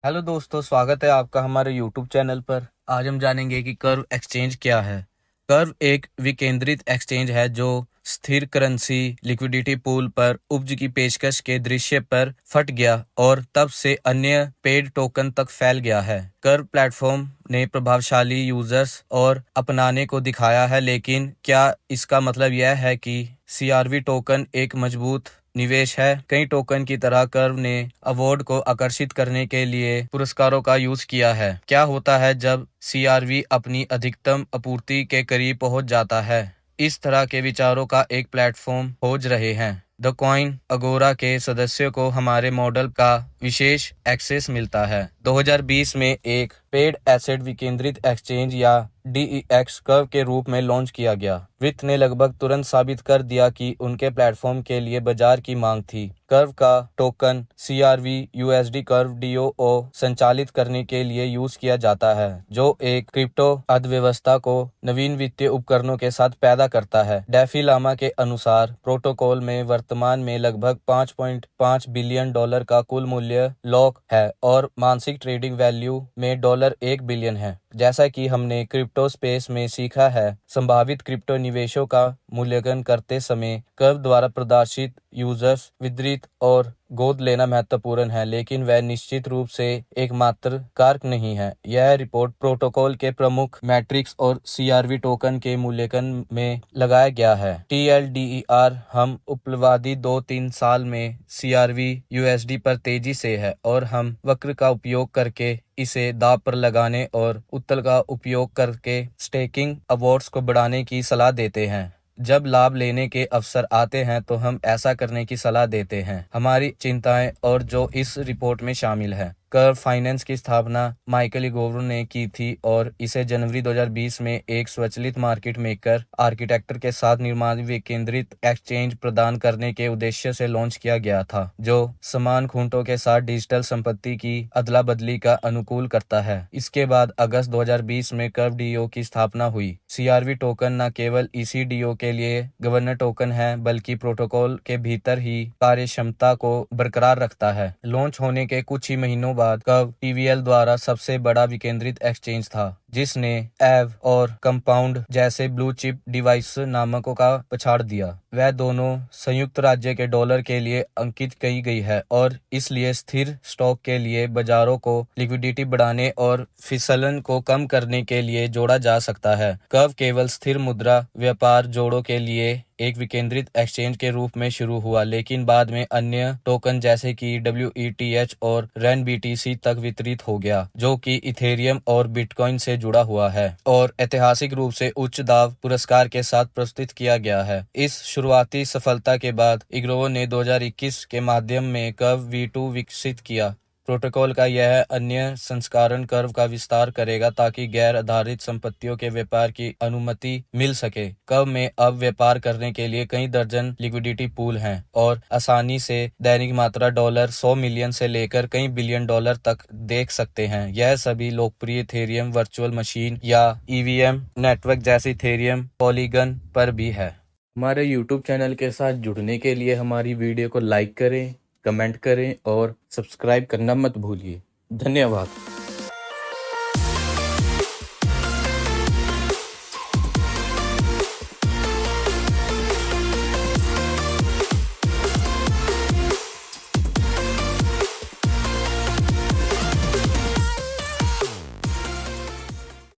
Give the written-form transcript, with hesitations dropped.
Hello दोस्तों, स्वागत है आपका हमारे यूट्यूब चैनल पर। आज हम जानेंगे कि कर्व एक्सचेंज क्या है। कर्व एक विकेंद्रित एक्सचेंज है जो स्थिर करेंसी लिक्विडिटी पूल पर उपज की पेशकश के दृश्य पर फट गया और तब से अन्य पेड टोकन तक फैल गया है। कर्व प्लेटफॉर्म ने प्रभावशाली यूजर्स और अपनाने को दिखाया है, लेकिन क्या इसका मतलब यह है कि सीआरवी टोकन एक मजबूत निवेश है? कई टोकन की तरह कर्व ने अवार्ड को आकर्षित करने के लिए पुरस्कारों का यूज किया है। क्या होता है जब सीआरवी अपनी अधिकतम आपूर्ति के करीब पहुंच जाता है? इस तरह के विचारों का एक प्लेटफॉर्म खोज रहे हैं। द कॉइन अगोरा के सदस्यों को हमारे मॉडल का विशेष एक्सेस मिलता है। 2020 में एक पेड एसेट विकेंद्रित एक्सचेंज या DEX कर्व के रूप में लॉन्च किया गया। वित्त ने लगभग तुरंत साबित कर दिया कि उनके प्लेटफॉर्म के लिए बाजार की मांग थी। कर्व का token CRV USD curve DOO संचालित करने के लिए यूज किया जाता है, जो एक क्रिप्टो अर्थव्यवस्था को नवीन वित्तीय उपकरणों के साथ पैदा करता है। डेफी लामा के अनुसार प्रोटोकॉल में वर्तमान में लगभग $5.5 बिलियन का कुल मूल्य लॉक है और मासिक ट्रेडिंग वैल्यू में $1 बिलियन है। जैसा कि हमने क्रिप्टो स्पेस में सीखा है, संभावित क्रिप्टो निवेशों का मूल्यांकन करते समय कर्व द्वारा प्रदर्शित यूजर्स वितरित और गोद लेना महत्वपूर्ण है, लेकिन वह निश्चित रूप से एकमात्र कारक नहीं है। यह रिपोर्ट प्रोटोकॉल के प्रमुख मैट्रिक्स और CRV टोकन के मूल्यांकन में लगाया गया है। TLDR हम उपलब्धि 2-3 साल में CRV USD पर तेजी से है और हम वक्र का उपयोग करके इसे दांव पर लगाने और उत्तल का उपयोग करके स्टेकिंग अवॉर्ड्स को बढ़ाने की सलाह देते हैं। जब लाभ लेने के अवसर आते हैं तो हम ऐसा करने की सलाह देते हैं। हमारी चिंताएं और जो इस रिपोर्ट में शामिल है। कर्व फाइनेंस की स्थापना माइकल इगोवर ने की थी और इसे जनवरी 2020 में एक स्वचालित मार्केट मेकर आर्किटेक्चर के साथ निर्माण विकेंद्रित एक्सचेंज प्रदान करने के उद्देश्य से लॉन्च किया गया था, जो समान खूंटों के साथ डिजिटल संपत्ति की अदला बदली का अनुकूल करता है। इसके बाद अगस्त 2020 में कर्व DO की स्थापना हुई। CRV टोकन न केवल इसी DO के लिए गवर्नर टोकन है, बल्कि प्रोटोकॉल के भीतर ही कार्य क्षमता को बरकरार रखता है। लॉन्च होने के कुछ ही महीनों बाद कर्व TVL द्वारा सबसे बड़ा विकेंद्रित एक्सचेंज था, जिसने एव और कंपाउंड जैसे ब्लू चिप डिवाइस नामकों का पछाड़ दिया। वह दोनों संयुक्त राज्य के डॉलर के लिए अंकित की गई है और इसलिए स्थिर स्टॉक के लिए बाजारों को लिक्विडिटी बढ़ाने और फिसलन को कम करने के लिए जोड़ा जा सकता है। कर्व केवल स्थिर मुद्रा व्यापार जोड़ों के लिए एक विकेंद्रित एक्सचेंज के रूप में शुरू हुआ, लेकिन बाद में अन्य टोकन जैसे कि WETH और REN-BTC तक वितरित हो गया, जो कि इथेरियम और बिटकॉइन से जुड़ा हुआ है और ऐतिहासिक रूप से उच्च दाव पुरस्कार के साथ प्रस्तुत किया गया है। इस शुरुआती सफलता के बाद इग्रोव ने 2021 के माध्यम में कर्व V2 विकसित किया। प्रोटोकॉल का यह अन्य संस्करण कर्व का विस्तार करेगा ताकि गैर आधारित संपत्तियों के व्यापार की अनुमति मिल सके। कर्व में अब व्यापार करने के लिए कई दर्जन लिक्विडिटी पूल हैं और आसानी से दैनिक मात्रा $100 मिलियन से लेकर कई बिलियन डॉलर तक देख सकते हैं। यह सभी लोकप्रिय इथेरियम वर्चुअल मशीन या EVM नेटवर्क जैसे इथेरियम पॉलीगन पर भी है। हमारे YouTube चैनल के साथ जुड़ने के लिए हमारी वीडियो को लाइक करें, कमेंट करें और सब्सक्राइब करना मत भूलिए। धन्यवाद।